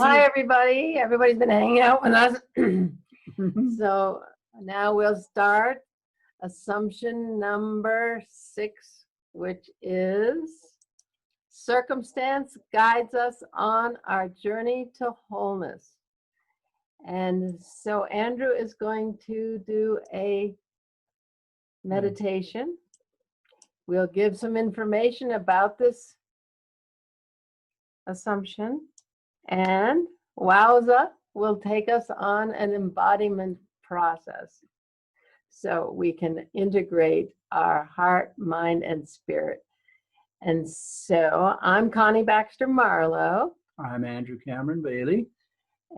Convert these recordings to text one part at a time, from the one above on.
Hi, everybody. Everybody's been hanging out with us. So now we'll start assumption number 6, which is circumstance guides us on our journey to wholeness. And so Andrew is going to do a meditation. We'll give some information about this assumption. And Wowza will take us on an embodiment process so we can integrate our heart, mind, and spirit. And so I'm Connie Baxter Marlow. I'm Andrew Cameron Bailey.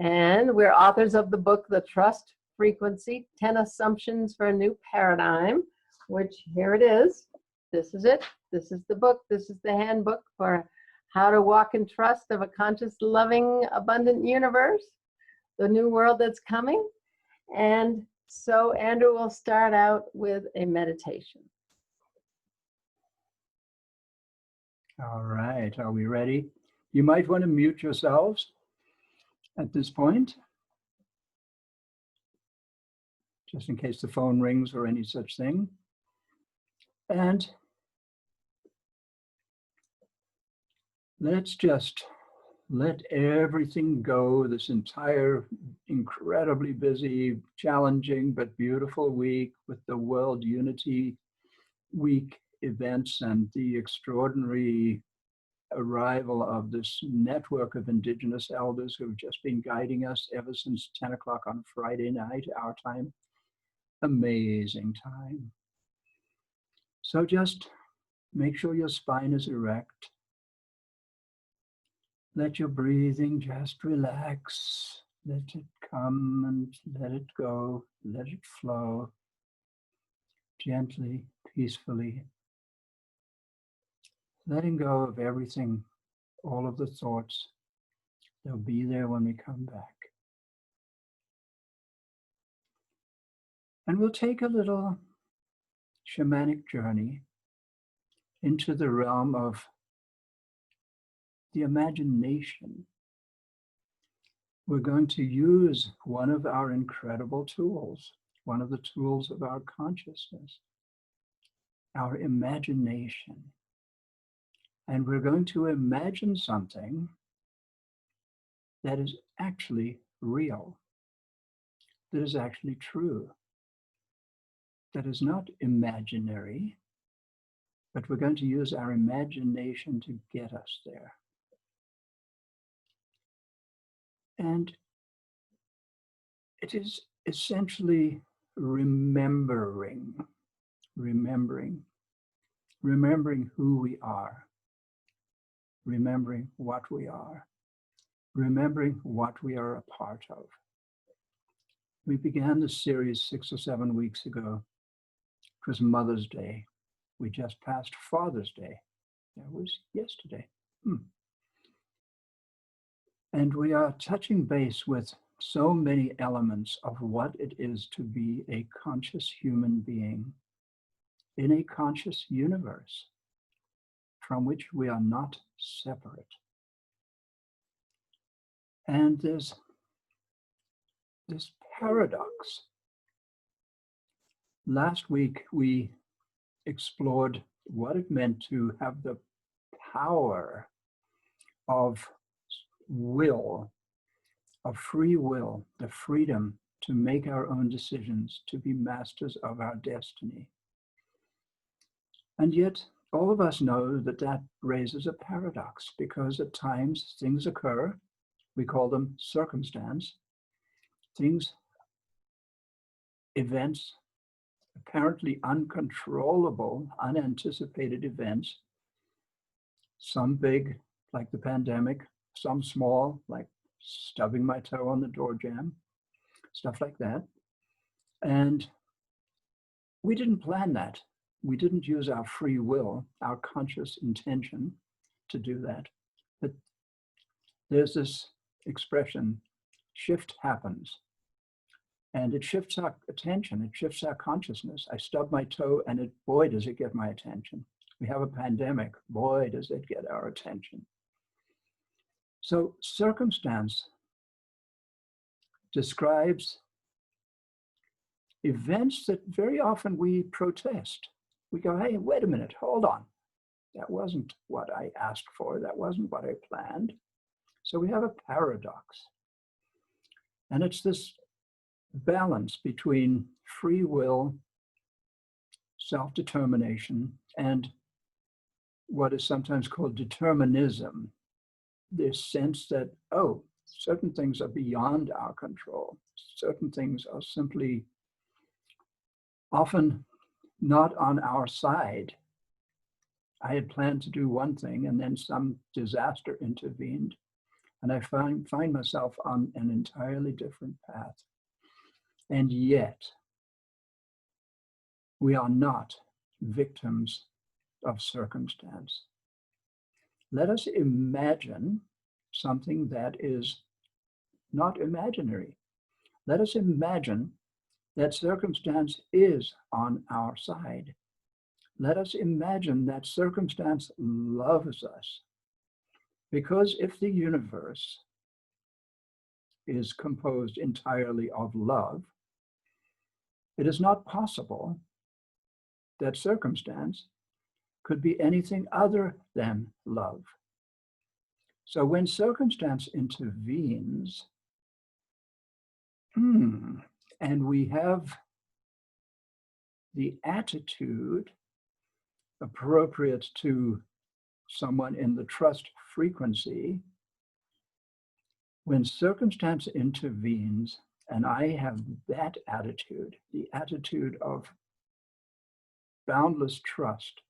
And we're authors of the book, The Trust Frequency, 10 Assumptions for a New Paradigm, which here it is. This is it. This is the book. This is the handbook for how to walk in trust of a conscious, loving, abundant universe, the new world that's coming. And so Andrew will start out with a meditation. All right, are we ready? You might want to mute yourselves at this point, just in case the phone rings or any such thing. And let's just let everything go this entire incredibly busy, challenging, but beautiful week with the World Unity Week events and the extraordinary arrival of this network of indigenous elders who have just been guiding us ever since 10 o'clock on Friday night, our time. Amazing time. So just make sure your spine is erect. Let your breathing just relax. Let it come and let it go. Let it flow gently, peacefully. Letting go of everything, all of the thoughts. They'll be there when we come back. And we'll take a little shamanic journey into the realm of the imagination. We're going to use one of our incredible tools, one of the tools of our consciousness, our imagination. And we're going to imagine something that is actually real, that is actually true, that is not imaginary, but we're going to use our imagination to get us there. And it is essentially remembering who we are, remembering what we are, remembering what we are a part of. We began this series 6 or 7 weeks ago. It was Mother's Day. We just passed Father's Day. That was yesterday. And we are touching base with so many elements of what it is to be a conscious human being in a conscious universe from which we are not separate. And there's this paradox. Last week, we explored what it meant to have the power of will, of free will, the freedom to make our own decisions, to be masters of our destiny. And yet, all of us know that that raises a paradox, because at times things occur, we call them circumstance, things, events, apparently uncontrollable, unanticipated events, some big, like the pandemic, some small, like stubbing my toe on the door jamb, stuff like that. And we didn't plan that. We didn't use our free will, our conscious intention to do that. But there's this expression, shift happens. And it shifts our attention, it shifts our consciousness. I stub my toe and boy, does it get my attention. We have a pandemic, boy, does it get our attention. So circumstance describes events that very often we protest. We go, hey, wait a minute, hold on. That wasn't what I asked for. That wasn't what I planned. So we have a paradox. And it's this balance between free will, self-determination, and what is sometimes called determinism. This sense that, oh, certain things are beyond our control. Certain things are simply often not on our side. I had planned to do one thing and then some disaster intervened and I find myself on an entirely different path. And yet, we are not victims of circumstance. Let us imagine something that is not imaginary. Let us imagine that circumstance is on our side. Let us imagine that circumstance loves us. Because if the universe is composed entirely of love, it is not possible that circumstance could be anything other than love. So when circumstance intervenes, and we have the attitude appropriate to someone in the trust frequency, when circumstance intervenes and I have that attitude, the attitude of boundless trust,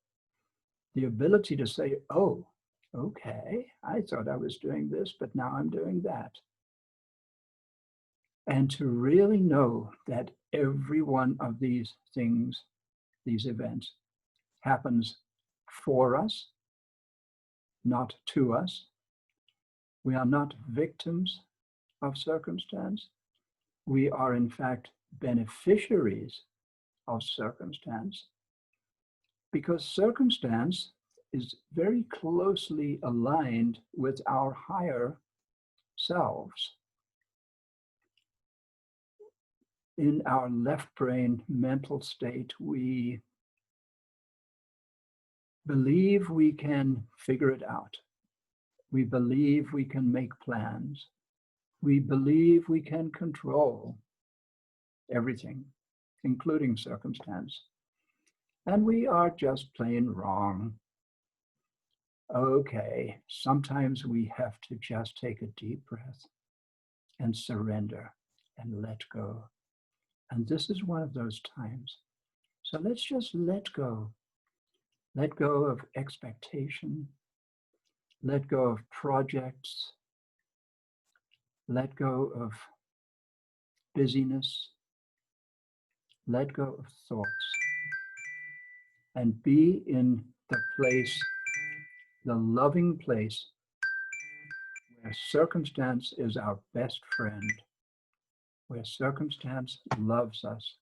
the ability to say, oh, okay, I thought I was doing this, but now I'm doing that. And to really know that every one of these things, these events, happens for us, not to us. We are not victims of circumstance. We are, in fact, beneficiaries of circumstance, because circumstance is very closely aligned with our higher selves. In our left brain mental state, we believe we can figure it out. We believe we can make plans. We believe we can control everything, including circumstance. And we are just plain wrong. Okay, sometimes we have to just take a deep breath and surrender and let go. And this is one of those times. So let's just let go. Let go of expectation. Let go of projects. Let go of busyness. Let go of thoughts. And be in the place, the loving place, where circumstance is our best friend, where circumstance loves us.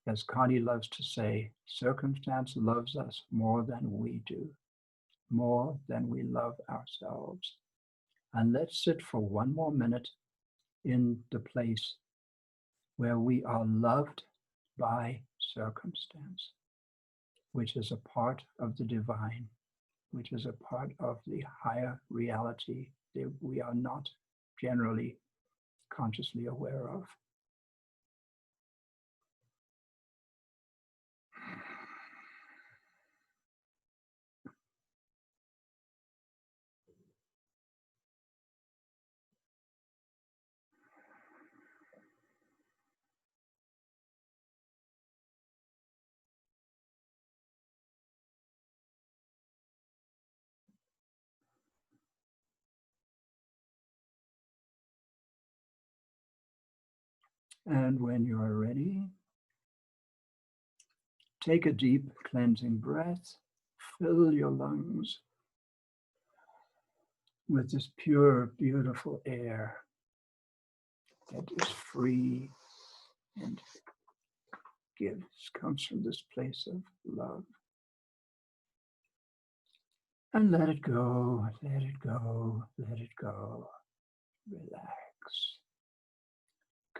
As Connie loves to say, circumstance loves us more than we do, more than we love ourselves. And let's sit for one more minute in the place where we are loved by circumstance, which is a part of the divine, which is a part of the higher reality that we are not generally consciously aware of. And when you are ready, take a deep cleansing breath, fill your lungs with this pure, beautiful air that is free and comes from this place of love. And let it go, let it go, let it go. Relax.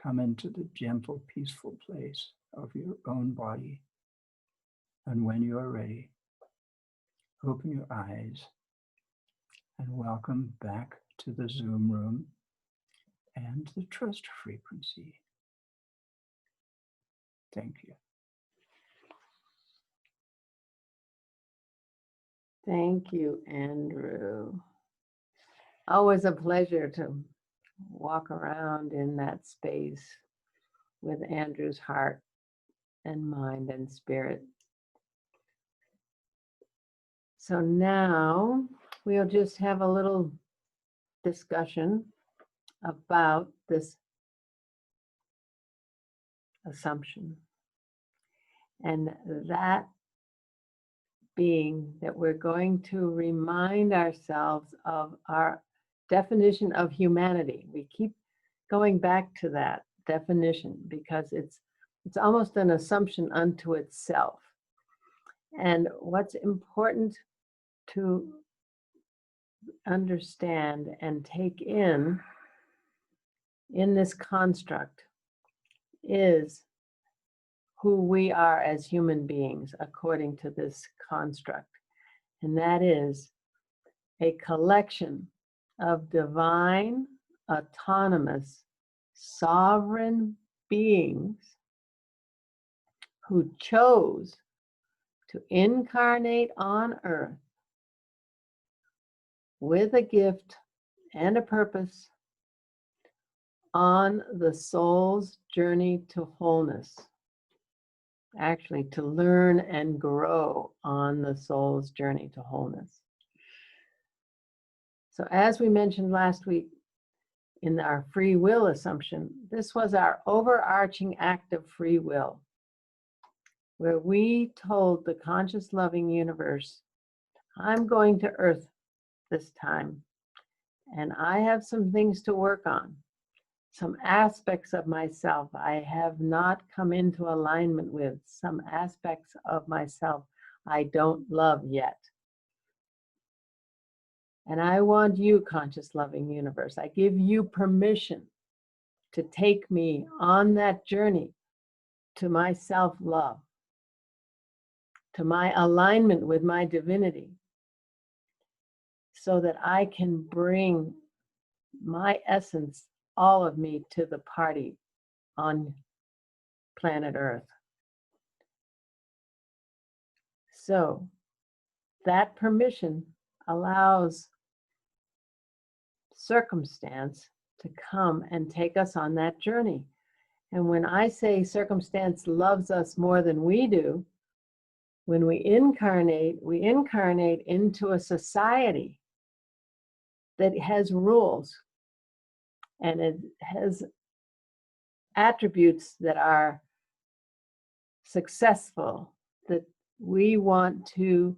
Come into the gentle, peaceful place of your own body. And when you are ready, open your eyes and welcome back to the Zoom room and the trust frequency. Thank you. Thank you, Andrew. Always a pleasure to walk around in that space with Andrew's heart and mind and spirit. So now we'll just have a little discussion about this assumption. And that being that we're going to remind ourselves of our definition of humanity. We keep going back to that definition because it's almost an assumption unto itself. And what's important to understand and take in this construct is who we are as human beings according to this construct. And that is a collection of divine, autonomous, sovereign beings who chose to incarnate on earth with a gift and a purpose on the soul's journey to wholeness. Actually, to learn and grow on the soul's journey to wholeness. So as we mentioned last week in our free will assumption, this was our overarching act of free will, where we told the conscious loving universe, I'm going to Earth this time, and I have some things to work on. Some aspects of myself I have not come into alignment with, some aspects of myself I don't love yet. And I want you, conscious loving universe, I give you permission to take me on that journey to my self-love, to my alignment with my divinity, so that I can bring my essence, all of me, to the party on planet Earth. So that permission allows circumstance to come and take us on that journey. And when I say circumstance loves us more than we do, when we incarnate into a society that has rules and it has attributes that are successful, that we want to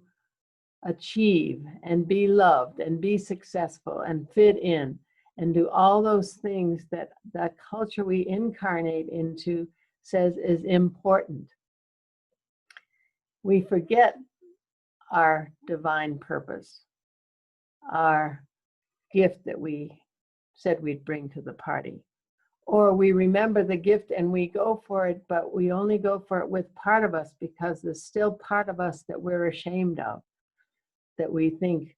achieve and be loved and be successful and fit in and do all those things that the culture we incarnate into says is important. We forget our divine purpose, our gift that we said we'd bring to the party. Or we remember the gift and we go for it, but we only go for it with part of us because there's still part of us that we're ashamed of, that we think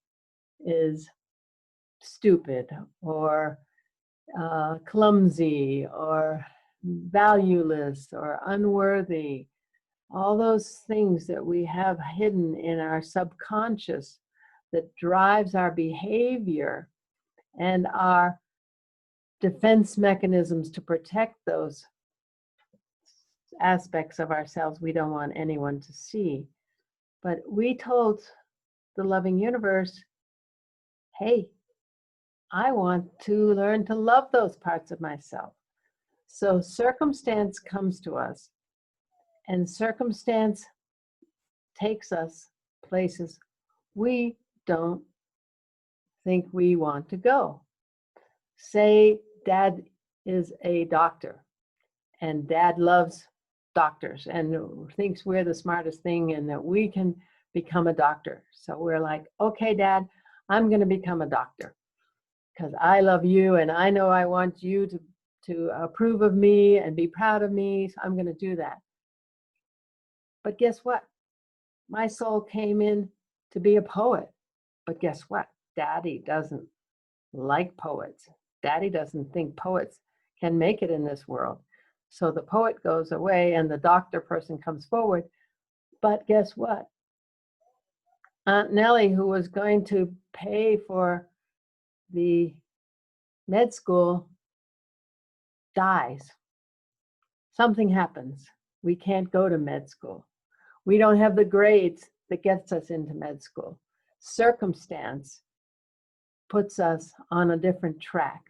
is stupid or clumsy or valueless or unworthy. All those things that we have hidden in our subconscious that drives our behavior and our defense mechanisms to protect those aspects of ourselves we don't want anyone to see. But we told the loving universe, hey, I want to learn to love those parts of myself. So circumstance comes to us, and circumstance takes us places we don't think we want to go. Say Dad is a doctor, and Dad loves doctors and thinks we're the smartest thing and that we can become a doctor. So we're like, okay, Dad, I'm going to become a doctor because I love you and I know I want you to approve of me and be proud of me. So I'm going to do that. But guess what? My soul came in to be a poet. But guess what? Daddy doesn't like poets. Daddy doesn't think poets can make it in this world. So the poet goes away and the doctor person comes forward. But guess what? Aunt Nellie, who was going to pay for the med school, dies. Something happens. We can't go to med school. We don't have the grades that gets us into med school. Circumstance puts us on a different track.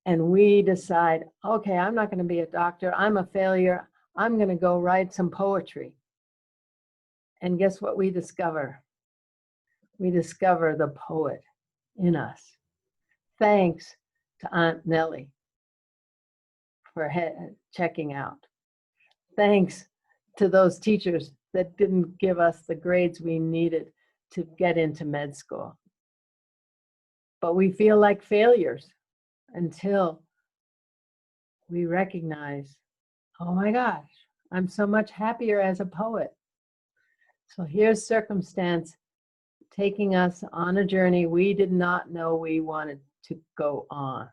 And we decide, okay, I'm not going to be a doctor. I'm a failure. I'm going to go write some poetry. And guess what we discover? We discover the poet in us. Thanks to Aunt Nellie for checking out. Thanks to those teachers that didn't give us the grades we needed to get into med school. But we feel like failures until we recognize, oh my gosh, I'm so much happier as a poet. So here's circumstance taking us on a journey we did not know we wanted to go on.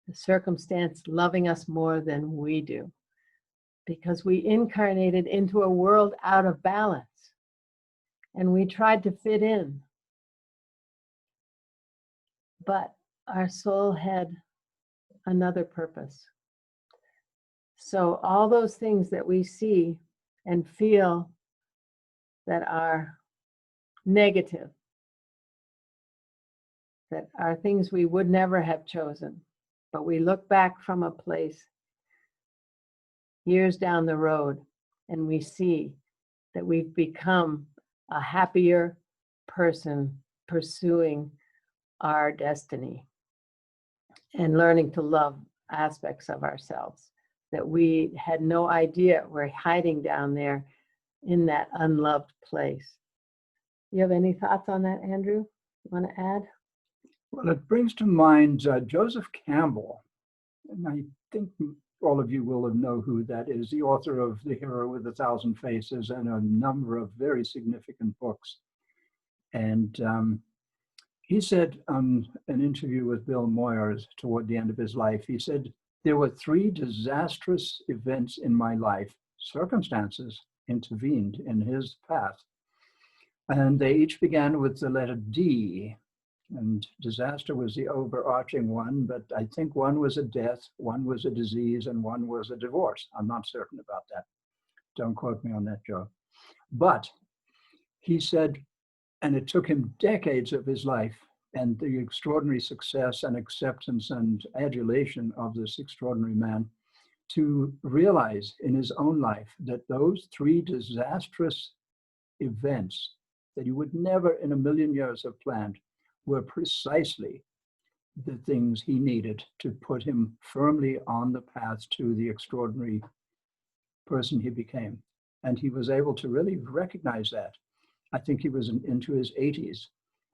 The circumstance loving us more than we do, because we incarnated into a world out of balance and we tried to fit in. But our soul had another purpose. So all those things that we see and feel that are negative, that are things we would never have chosen, but we look back from a place years down the road and we see that we've become a happier person pursuing our destiny and learning to love aspects of ourselves that we had no idea were hiding down there in that unloved place. You have any thoughts on that, Andrew? You want to add? Well, it brings to mind Joseph Campbell, and I think all of you will know who that is, the author of The Hero with a Thousand Faces and a number of very significant books. And he said on an interview with Bill Moyers toward the end of his life, he said, there were 3 disastrous events in my life. Circumstances intervened in his path. And they each began with the letter D. And disaster was the overarching one, but I think one was a death, one was a disease, and one was a divorce. I'm not certain about that. Don't quote me on that, Joe. But he said, and it took him decades of his life and the extraordinary success and acceptance and adulation of this extraordinary man to realize in his own life that those 3 disastrous events that he would never in a million years have planned were precisely the things he needed to put him firmly on the path to the extraordinary person he became. And he was able to really recognize that. I think he was into his 80s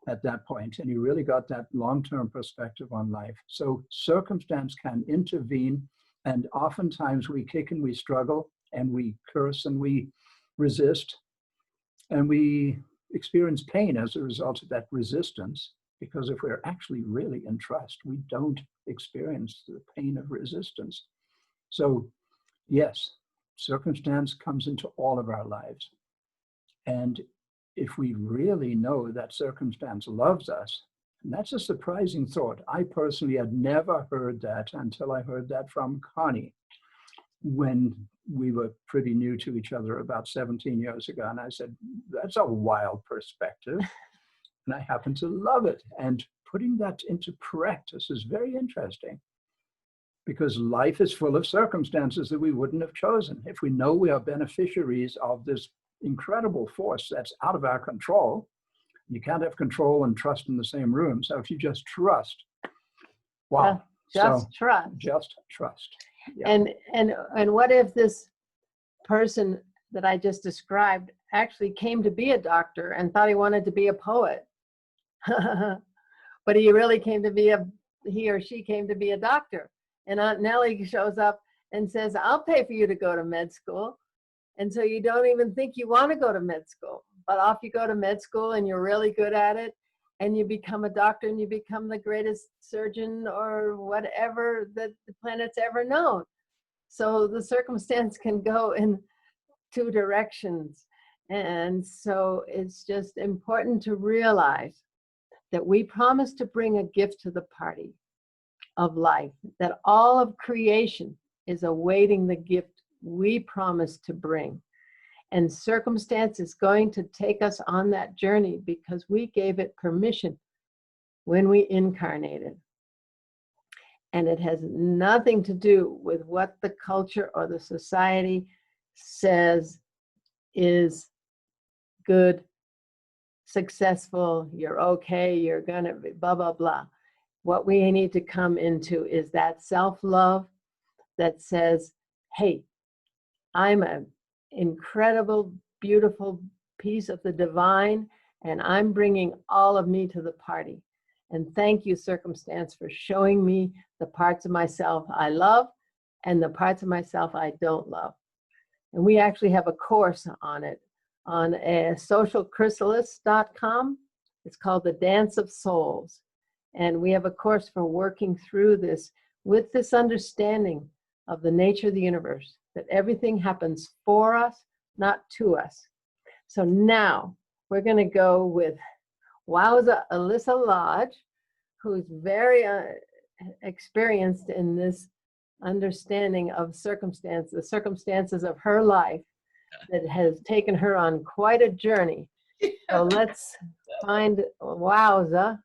at that point, and he really got that long-term perspective on life. So circumstance can intervene, and oftentimes we kick and we struggle, and we curse and we resist, and we experience pain as a result of that resistance, because if we're actually really in trust, we don't experience the pain of resistance. So yes, circumstance comes into all of our lives. And if we really know that circumstance loves us, and that's a surprising thought. I personally had never heard that until I heard that from Connie when we were pretty new to each other about 17 years ago. And I said, that's a wild perspective. And I happen to love it. And putting that into practice is very interesting, because life is full of circumstances that we wouldn't have chosen. If we know we are beneficiaries of this incredible force that's out of our control, you can't have control and trust in the same room. So if you just trust, wow. Just trust. Just trust. Yeah. And what if this person that I just described actually came to be a doctor and thought he wanted to be a poet. But he really came to be he or she came to be a doctor. And Aunt Nellie shows up and says, I'll pay for you to go to med school. And so you don't even think you want to go to med school, but off you go to med school and you're really good at it. And you become a doctor and you become the greatest surgeon or whatever that the planet's ever known. So the circumstance can go in two directions. And so it's just important to realize that we promise to bring a gift to the party of life, that all of creation is awaiting the gift we promise to bring. And circumstance is going to take us on that journey because we gave it permission when we incarnated. And it has nothing to do with what the culture or the society says is good, successful, you're okay, you're gonna be blah, blah, blah. What we need to come into is that self-love that says, hey, I'm an incredible, beautiful piece of the divine, and I'm bringing all of me to the party. And thank you, circumstance, for showing me the parts of myself I love and the parts of myself I don't love. And we actually have a course on it on socialchrysalis.com. It's called The Dance of Souls. And we have a course for working through this with this understanding of the nature of the universe, that everything happens for us, not to us. So now we're going to go with Wowza Elisa Lodge, who's very experienced in this understanding of circumstance, the circumstances of her life that has taken her on quite a journey. So let's find Wowza.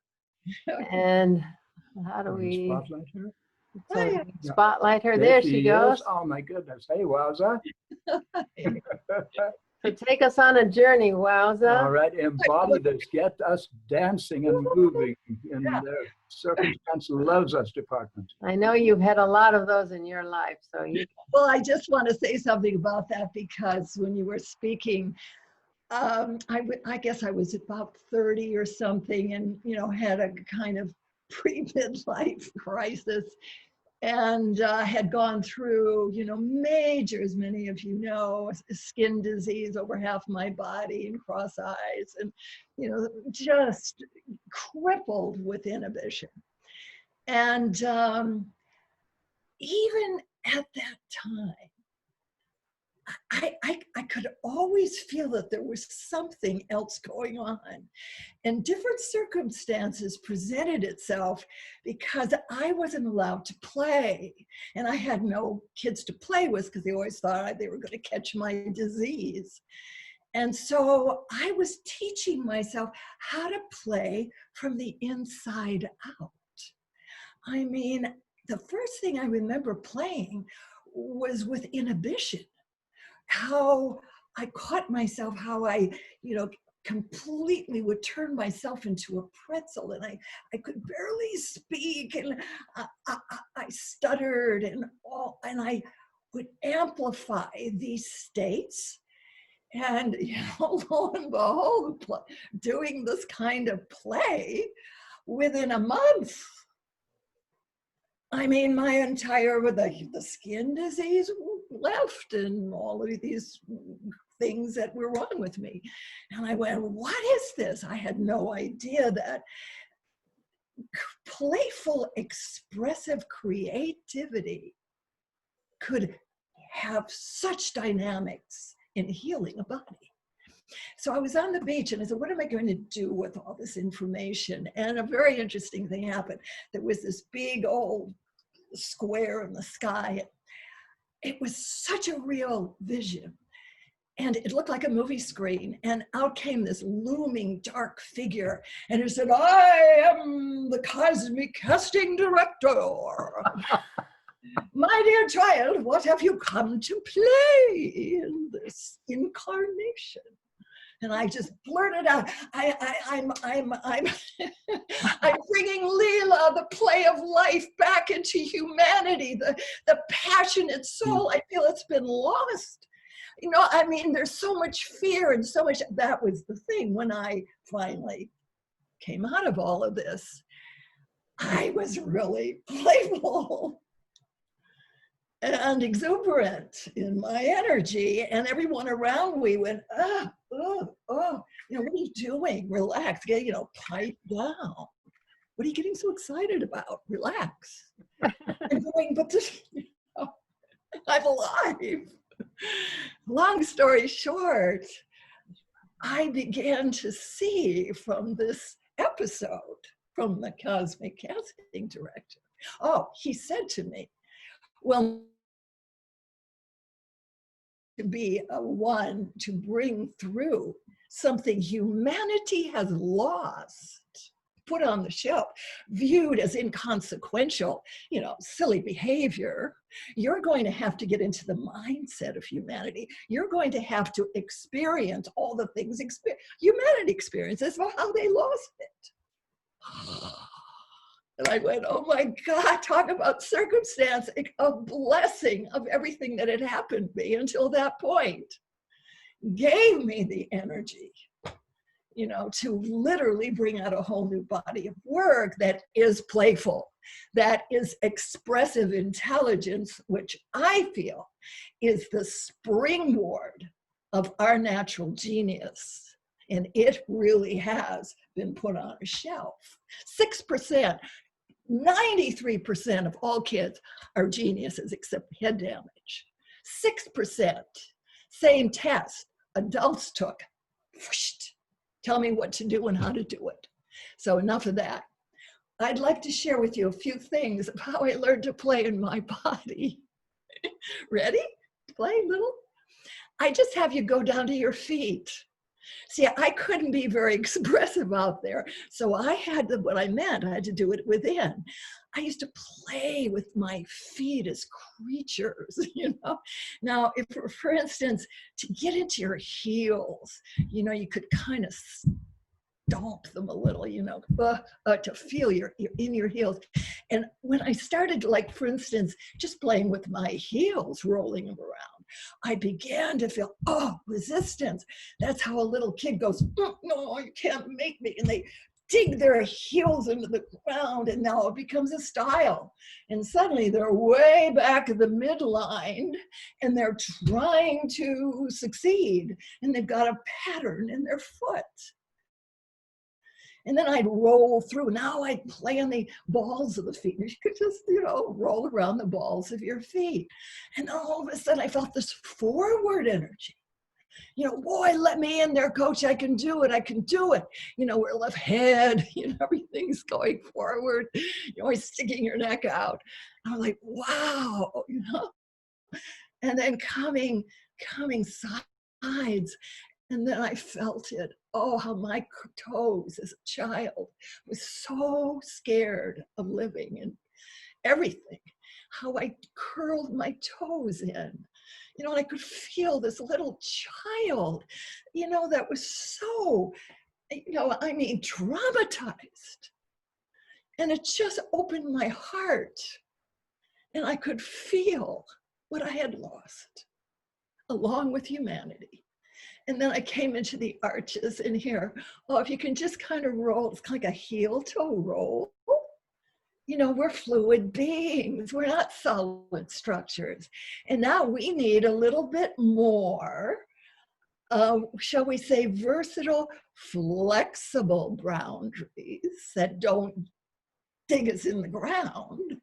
And how do we spotlight her? so spotlight her? There There she goes. Oh my goodness. Hey, Wowza. So take us on a journey, Wowza. All right, embody this. Get us dancing and moving in the circumstance loves us department. I know you've had a lot of those in your life, so you. Well, I just want to say something about that because when you were speaking, I guess I was about 30 or something and, had a kind of pre-midlife crisis and had gone through, major, as many of you know, skin disease over half my body and cross eyes and, just crippled with inhibition. And even at that time, I could always feel that there was something else going on, and different circumstances presented itself because I wasn't allowed to play, and I had no kids to play with because they always thought they were going to catch my disease. And so I was teaching myself how to play from the inside out. I mean, the first thing I remember playing was with inhibition. How I caught myself, how I, completely would turn myself into a pretzel, and I could barely speak, and I stuttered, and I would amplify these states. And lo and behold, doing this kind of play within a month. I mean, my entire, the skin disease left and all of these things that were wrong with me. And I went, what is this? I had no idea that playful, expressive creativity could have such dynamics in healing a body. So I was on the beach and I said, what am I going to do with all this information? And a very interesting thing happened. There was this big old square in the sky. It was such a real vision. And it looked like a movie screen. And out came this looming dark figure. And it said, I am the cosmic casting director. My dear child, what have you come to play in this incarnation? And I just blurted out, I'm bringing Leela, the play of life, back into humanity, the passionate soul. I feel it's been lost. You know, I mean, there's so much fear and so much. That was the thing when I finally came out of all of this. I was really playful and exuberant in my energy, and everyone around me went, oh, you know, what are you doing? Relax, get, you know, pipe down. What are you getting so excited about? Relax. I'm going, but this, you know, I'm alive. Long story short, I began to see from this episode from the cosmic casting director. Oh, he said to me, well, to be a one to bring through something humanity has lost, put on the shelf, viewed as inconsequential, you know, silly behavior. You're going to have to get into the mindset of humanity. You're going to have to experience all the things humanity experiences for how they lost it. And I went, oh my God, talk about circumstance, a blessing of everything that had happened to me until that point gave me the energy, you know, to literally bring out a whole new body of work that is playful, that is expressive intelligence, which I feel is the springboard of our natural genius. And it really has been put on a shelf. 6%, 93% of all kids are geniuses except head damage. 6%, same test, adults took. Tell me what to do and how to do it. So enough of that. I'd like to share with you a few things of how I learned to play in my body. Ready? Play a little? I just have you go down to your feet. See, I couldn't be very expressive out there. So I had to, what I meant, I had to do it within. I used to play with my feet as creatures, you know. Now, if, for instance, to get into your heels, you know, you could kind of stomp them a little, you know, to feel your in your heels. And when I started, like, for instance, just playing with my heels, rolling them around, I began to feel, oh, resistance. That's how a little kid goes, no, you can't make me. And they dig their heels into the ground, and now it becomes a style. And suddenly they're way back at the midline, and they're trying to succeed, and they've got a pattern in their foot. And then I'd roll through. Now I'd play on the balls of the feet. You could just, you know, roll around the balls of your feet. And then all of a sudden I felt this forward energy. You know, boy, let me in there, coach. I can do it. I can do it. You know, we're left head, you know, everything's going forward. You're always sticking your neck out. I'm like, wow, you know. And then coming sides. And then I felt it. Oh, how my toes as a child was so scared of living and everything. How I curled my toes in. You know, and I could feel this little child, you know, that was so, you know, I mean, traumatized. And it just opened my heart. And I could feel what I had lost along with humanity. And then I came into the arches in here. Oh, if you can just kind of roll, it's like a heel toe roll. You know, we're fluid beings. We're not solid structures. And now we need a little bit more, shall we say, versatile, flexible boundaries that don't dig us in the ground,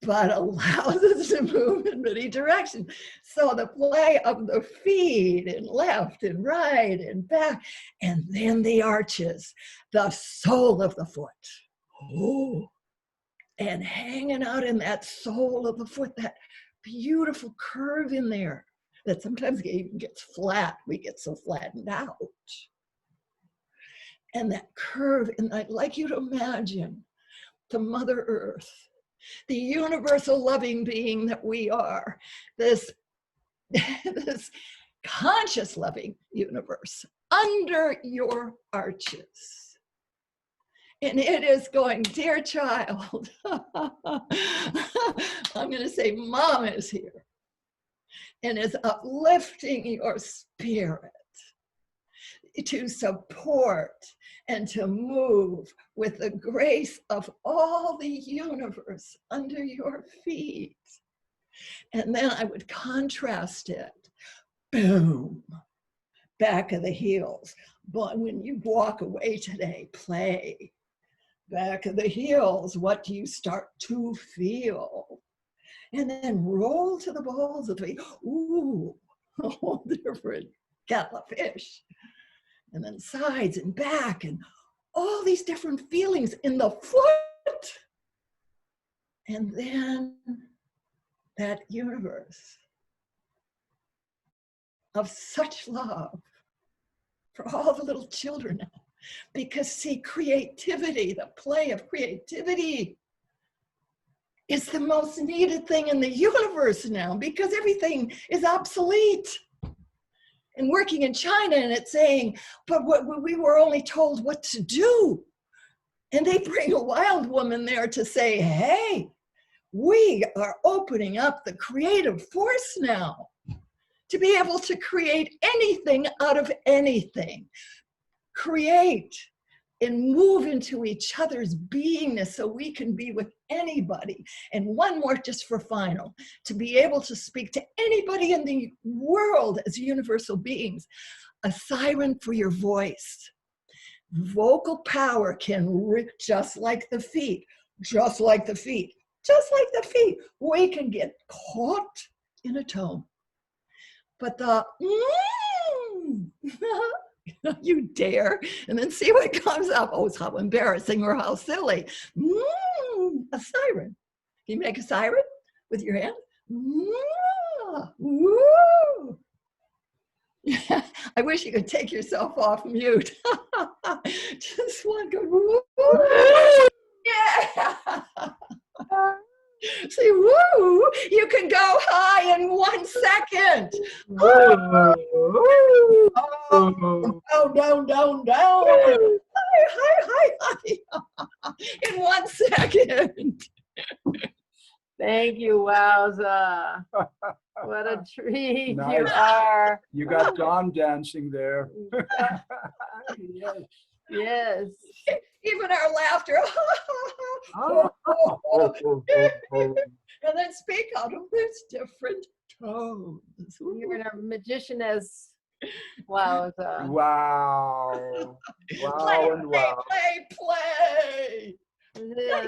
but allows us to move in many directions. So the play of the feet and left and right and back, and then the arches, the sole of the foot. Oh, and hanging out in that sole of the foot, that beautiful curve in there that sometimes even gets flat. We get so flattened out. And that curve, and I'd like you to imagine the Mother Earth, the universal loving being that we are, this conscious loving universe under your arches. And it is going, dear child, I'm going to say, Mom is here. and is uplifting your spirit to support and to move with the grace of all the universe under your feet. And then I would contrast it. Boom, back of the heels. But when you walk away today, play. Back of the heels, what do you start to feel? And then roll to the balls of the feet. Ooh, a whole different kettle of fish. And then sides and back and all these different feelings in the foot. And then that universe of such love for all the little children now. Because see, creativity, the play of creativity is the most needed thing in the universe now, because everything is obsolete. And working in China, and it's saying, but we were only told what to do. And they bring a wild woman there to say, hey, we are opening up the creative force now to be able to create anything out of anything. Create and move into each other's beingness so we can be with anybody. And one more just for final, to be able to speak to anybody in the world as universal beings, a siren for your voice. Vocal power can, just like the feet, just like the feet, just like the feet, we can get caught in a tone. But the you dare, and then see what comes up. Oh, it's how embarrassing or how silly. A siren. Can you make a siren with your hand? Woo. Yeah, I wish you could take yourself off mute. Just one good woo. Yeah. See, woo, you can go high in 1 second. Down. High. In 1 second. Thank you, Wowza. What a treat you Nice. are. You got Dawn dancing there. Yes. Yes. Even our laughter. And then speak out of this different tones. You're a magician as Wowza. Wow. Wow and wow. Play. Yeah.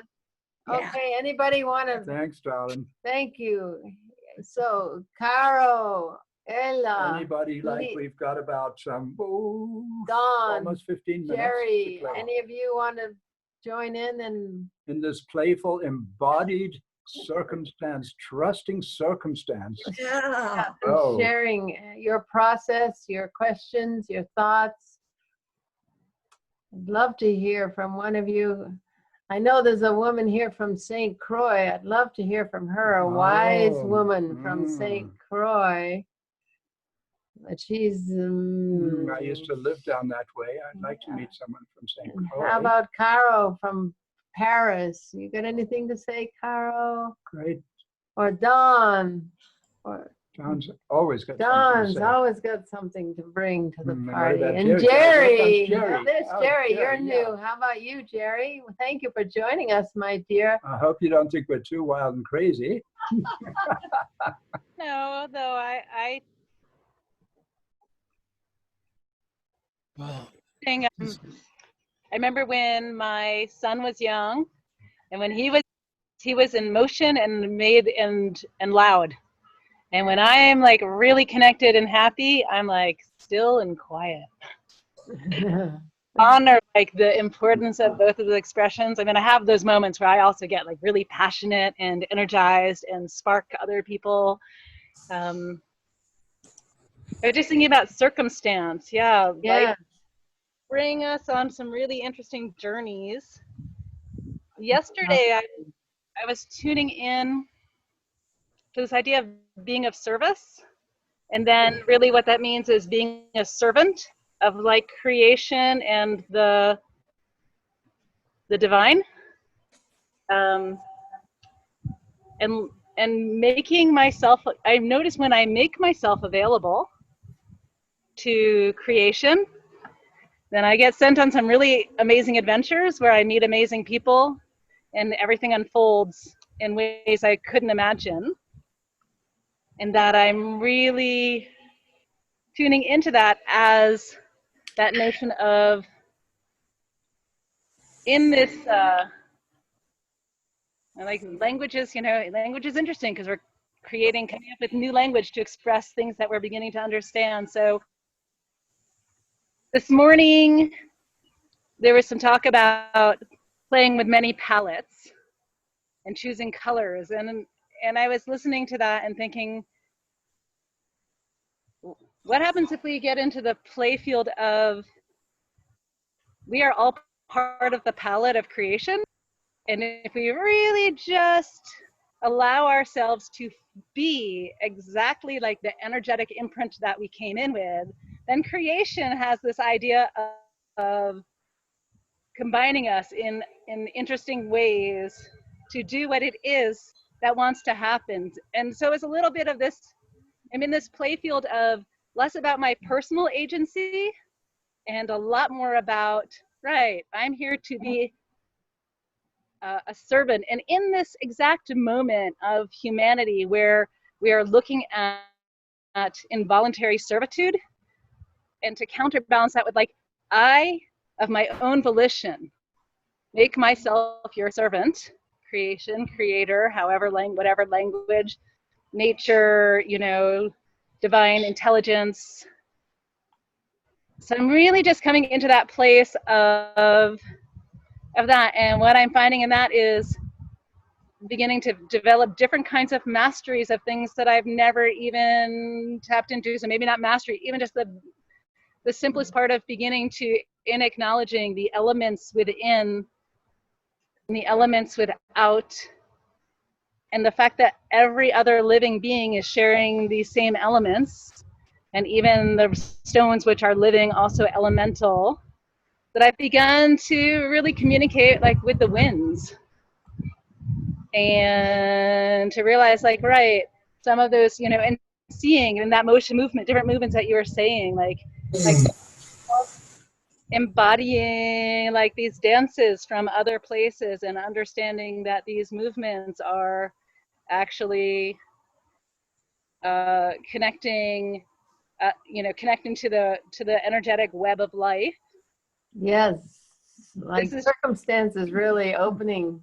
Yeah. Okay, anybody want to? Thanks, darling. Thank you. So, Caro, Ella, Anybody like Lee- we've got about Dawn, almost 15 minutes. Jerry, to play. any of you want to join in and In this playful, embodied circumstance, trusting circumstance. Yeah. Oh. sharing your process, your questions, your thoughts? I'd love to hear from one of you. I know there's a woman here from St. Croix. I'd love to hear from her, a wise Oh, woman from St. Croix. But she's. I used to live down that way. I'd like to meet someone from St. Croix. How about Caro from Paris? You got anything to say, Caro? Great. Or Dawn? Or John's always got Dawn's something to say. always got something to bring to the And what party. about And Jerry? Jerry, Here comes Jerry. now there's Oh, Jerry, you're Jerry, new. yeah. How about you, Jerry? Well, thank you for joining us, my dear. I hope you don't think we're too wild and crazy. No, though I think, I remember when my son was young, and when he was in motion and made and loud. And when I'm like really connected and happy, I'm like still and quiet. Honor like the importance of both of the expressions. I mean, I have those moments where I also get like really passionate and energized and spark other people. I was just thinking about circumstance. Yeah. Like bring us on some really interesting journeys. Yesterday, I was tuning in to this idea of being of service. And then really what that means is being a servant of like creation and the divine. And making myself, I've noticed when I make myself available to creation, then I get sent on some really amazing adventures where I meet amazing people and everything unfolds in ways I couldn't imagine. And that I'm really tuning into that as that notion of, in this, like languages, language is interesting because we're coming up with new language to express things that we're beginning to understand. So this morning, there was some talk about playing with many palettes and choosing colors. And I was listening to that and thinking, what happens if we get into the play field of, we are all part of the palette of creation? And if we really just allow ourselves to be exactly like the energetic imprint that we came in with, then creation has this idea of combining us in interesting ways to do what it is that wants to happen. And so it's a little bit of this, I'm in this play field of less about my personal agency and a lot more about, right, I'm here to be a servant. And in this exact moment of humanity where we are looking at involuntary servitude, and to counterbalance that with like, I, of my own volition, make myself your servant, creation, creator, however, whatever language, nature, divine intelligence. So I'm really just coming into that place of that. And what I'm finding in that is beginning to develop different kinds of masteries of things that I've never even tapped into. So maybe not mastery, even just the simplest part of beginning to, in acknowledging the elements within and the elements without, and the fact that every other living being is sharing these same elements, and even the stones which are living, also elemental, that I've begun to really communicate like with the winds. And to realize like, right, some of those, and seeing in that motion movement, different movements that you were saying, like embodying like these dances from other places and understanding that these movements are actually connecting to the energetic web of life. Yes, like circumstances really opening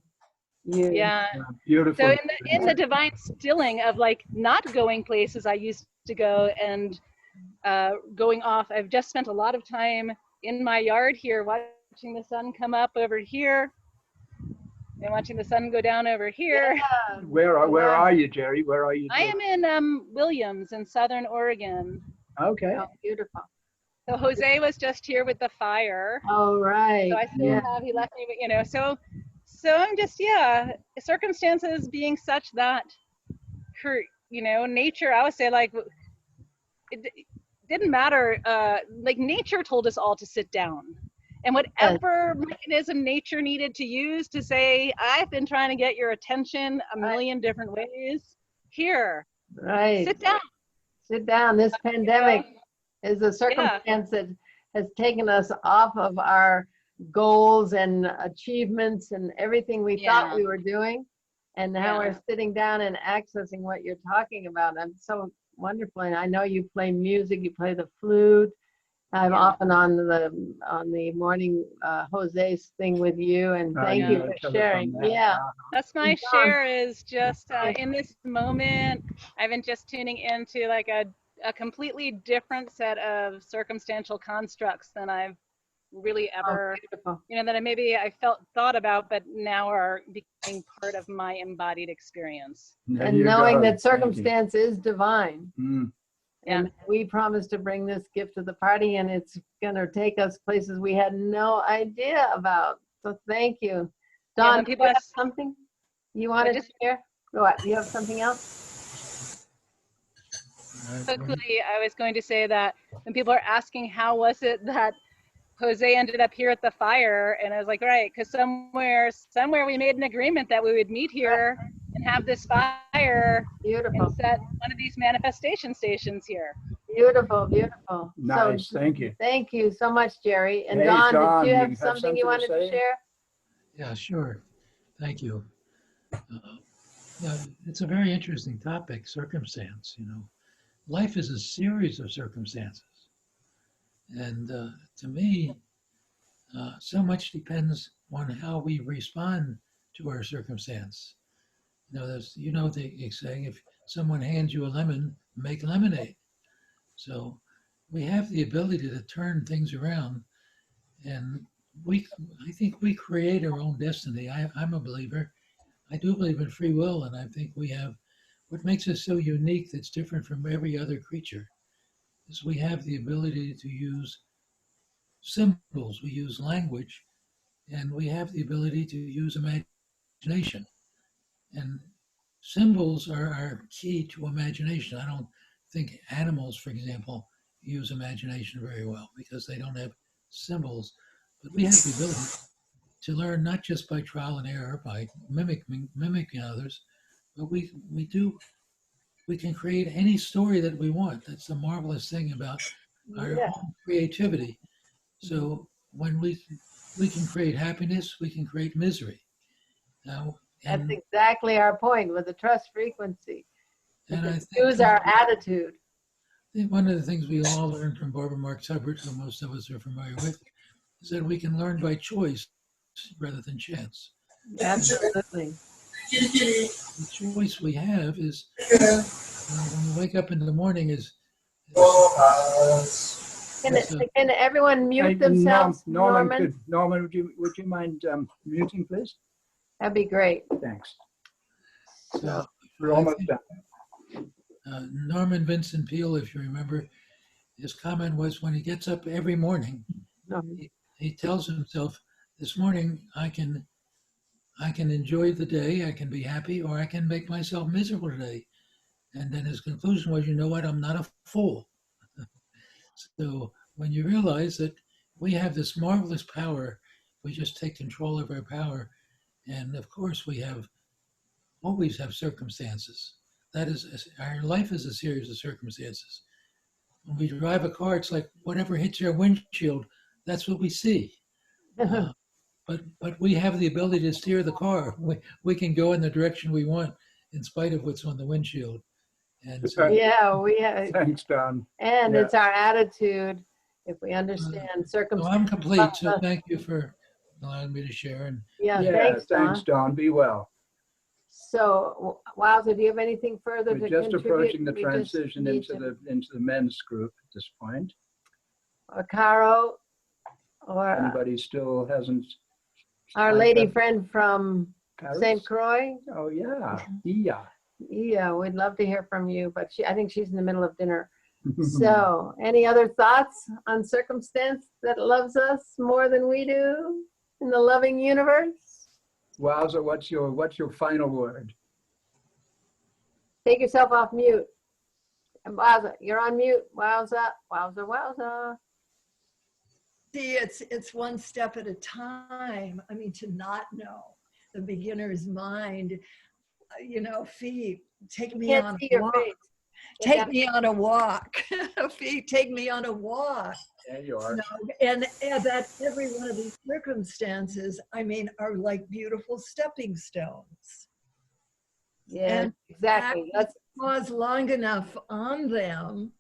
you. Yeah. Beautiful. So in the divine stilling of like not going places I used to go and going off, I've just spent a lot of time in my yard here watching the sun come up over here and watching the sun go down over here. Yeah. Where are you, Jerry? Where are you? I am in Williams in Southern Oregon. Okay. Oh, beautiful. So Jose was just here with the fire. Oh, right. So I still have, he left me, so I'm just, circumstances being such that, nature, I would say like, it didn't matter, like nature told us all to sit down. And whatever mechanism nature needed to use to say, I've been trying to get your attention a million different ways, here, sit down. Sit down. This pandemic is a circumstance that has taken us off of our goals and achievements and everything we thought we were doing. And now we're sitting down and accessing what you're talking about. I'm so wonderful. And I know you play music, you play the flute. I'm often on the morning Jose's thing with you, and thank you for sharing. That's my share, is just in this moment, I've been just tuning into like a completely different set of circumstantial constructs than I've really ever, that I thought about, but now are becoming part of my embodied experience. And knowing that circumstance is divine. And we promised to bring this gift to the party, and it's going to take us places we had no idea about. So thank you. Dawn, do you have something you wanted to share? What, do you have something else? Quickly, I was going to say that when people are asking how was it that Jose ended up here at the fire, and I was like, right, because somewhere we made an agreement that we would meet here and have this fire Beautiful, and set one of these manifestation stations here. beautiful, beautiful. Nice, So, thank you. thank you so much, Jerry. And Hey, Don, Don, did you you have have something you something to wanted to say? share? Yeah, sure. Thank you. Yeah, it's a very interesting topic, circumstance, you know. Life is a series of circumstances. And to me, so much depends on how we respond to our circumstance. You know, the saying, if someone hands you a lemon, make lemonade. So we have the ability to turn things around, and I think we create our own destiny. I'm a believer. I do believe in free will, and I think we have what makes us so unique that's different from every other creature is we have the ability to use symbols, we use language, and we have the ability to use imagination. And symbols are key to imagination. I don't think animals, for example, use imagination very well because they don't have symbols. But we have the ability to learn not just by trial and error, by mimicking others, but we can create any story that we want. That's the marvelous thing about our Yeah. own creativity. So when we can create happiness, we can create misery. Now, That's and exactly our point with the trust frequency. We and I can think use our attitude. I think one of the things we all learned from Barbara Marx Hubbard, who most of us are familiar with, is that we can learn by choice rather than chance. Absolutely. The choice we have is when we wake up in the morning is Can everyone mute themselves, Norman? Norman, would you mind muting, please? That'd be great. Thanks. so We're almost done. Norman Vincent Peale, if you remember, his comment was when he gets up every morning, No. he tells himself, this morning I can enjoy the day, I can be happy, or I can make myself miserable today. And then his conclusion was, you know what, I'm not a fool. So when you realize that we have this marvelous power, we just take control of our power. And of course we always have circumstances. That is, our life is a series of circumstances. When we drive a car, it's like whatever hits our windshield, that's what we see. But we have the ability to steer the car. We can go in the direction we want in spite of what's on the windshield. And so, Yeah, we have, Thanks, Don. and Yeah. it's our attitude. If we understand so circumstances. I'm complete. So thank you for allowing me to share. And Yeah, Yeah, thanks, Don. Don. Be well. So, Wowza, do you have anything further to We're contribute? just approaching the We just transition need into the men's group at this point. or Caro, or Anybody still hasn't? our signed lady up? friend from Paris? St. Croix. Oh yeah, yeah. Yeah, we'd love to hear from you, but I think she's in the middle of dinner. So, any other thoughts on circumstance that loves us more than we do in the loving universe? Wowza, what's your final word? Take yourself off mute. And Wowza, you're on mute. Wowza, Wowza, Wowza. See, it's one step at a time. I mean, to not know the beginner's mind, you know, feet, take me Can't on see a your walk. face. Take me on a walk. Feet, take me on a walk. There you are. No, and that every one of these circumstances, I mean, are like beautiful stepping stones. Yeah, And exactly. That's pause long enough on them,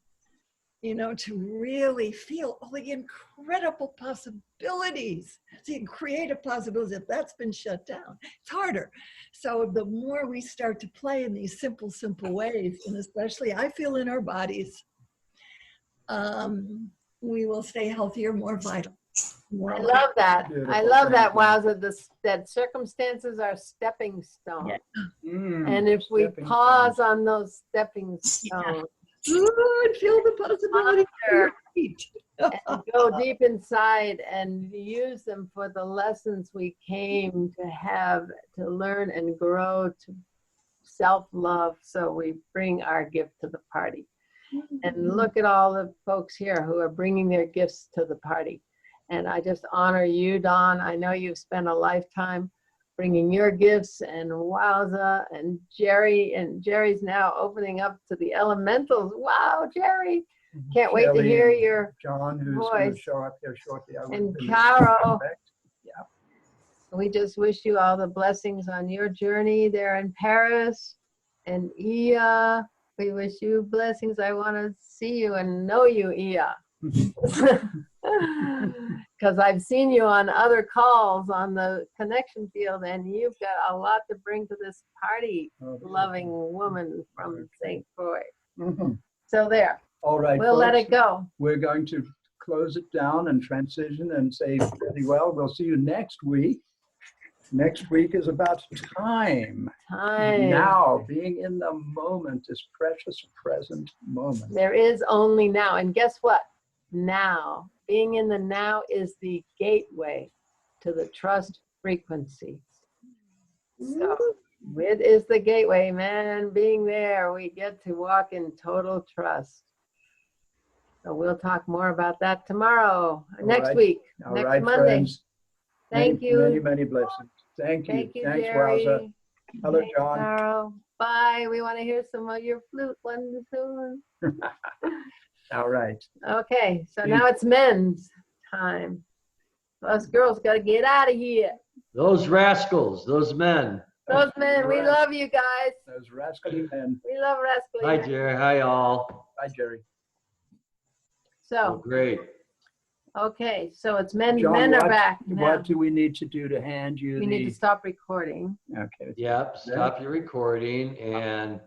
you know, to really feel all the incredible possibilities, the creative possibilities. If that's been shut down, it's harder. So the more we start to play in these simple ways, and especially I feel in our bodies, we will stay healthier, more vital. I love that. Beautiful, I love that, thank you. Wowza, that circumstances are stepping stones. Yeah. And if we Stepping pause stones. on those stepping stones Ooh, and feel the possibility of your feet. and go deep inside and use them for the lessons we came to have, to learn and grow, to self-love, so we bring our gift to the party. And look at all the folks here who are bringing their gifts to the party. And I just honor you, Don. I know you've spent a lifetime bringing your gifts, and Wowza, and Jerry's now opening up to the elementals. Wow, Jerry. Can't wait to Shelley hear and your John, who's going to voice. show up here shortly. I would And really Caro. expect. We just wish you all the blessings on your journey there in Paris. And Ia, we wish you blessings. I want to see you and know you, Ia. Because I've seen you on other calls on the connection field, and you've got a lot to bring to this party, loving woman from St. Croix. So there, All right, we'll let folks, it go. we're going to close it down and transition and say really well. We'll see you next week. Next week is about time. Time. Now, being in the moment, this precious present moment. There is only now. And guess what? Now. Being in the now is the gateway to the trust frequency. So it is the gateway, man. Being there, we get to walk in total trust. So we'll talk more about that tomorrow, next week, All next right, Monday. friends. Thank Many, you. Many, many blessings. Thank you. Thank you, Thanks, Jerry. Wowza. Hello, Thanks, John. Carol. Bye. We want to hear some of your flute one soon. All right. Okay, so now it's men's time. Us girls got to get out of here. Those rascals, those men. Those men, we love you guys. Those rascally men. We love rascally. Hi, Jerry. Hi, all. Bye, Jerry. Oh, So, great. okay, so it's men. John, Men are what- back now. What do we need to do to hand you We need to stop recording. Okay. Yep. Stop your recording and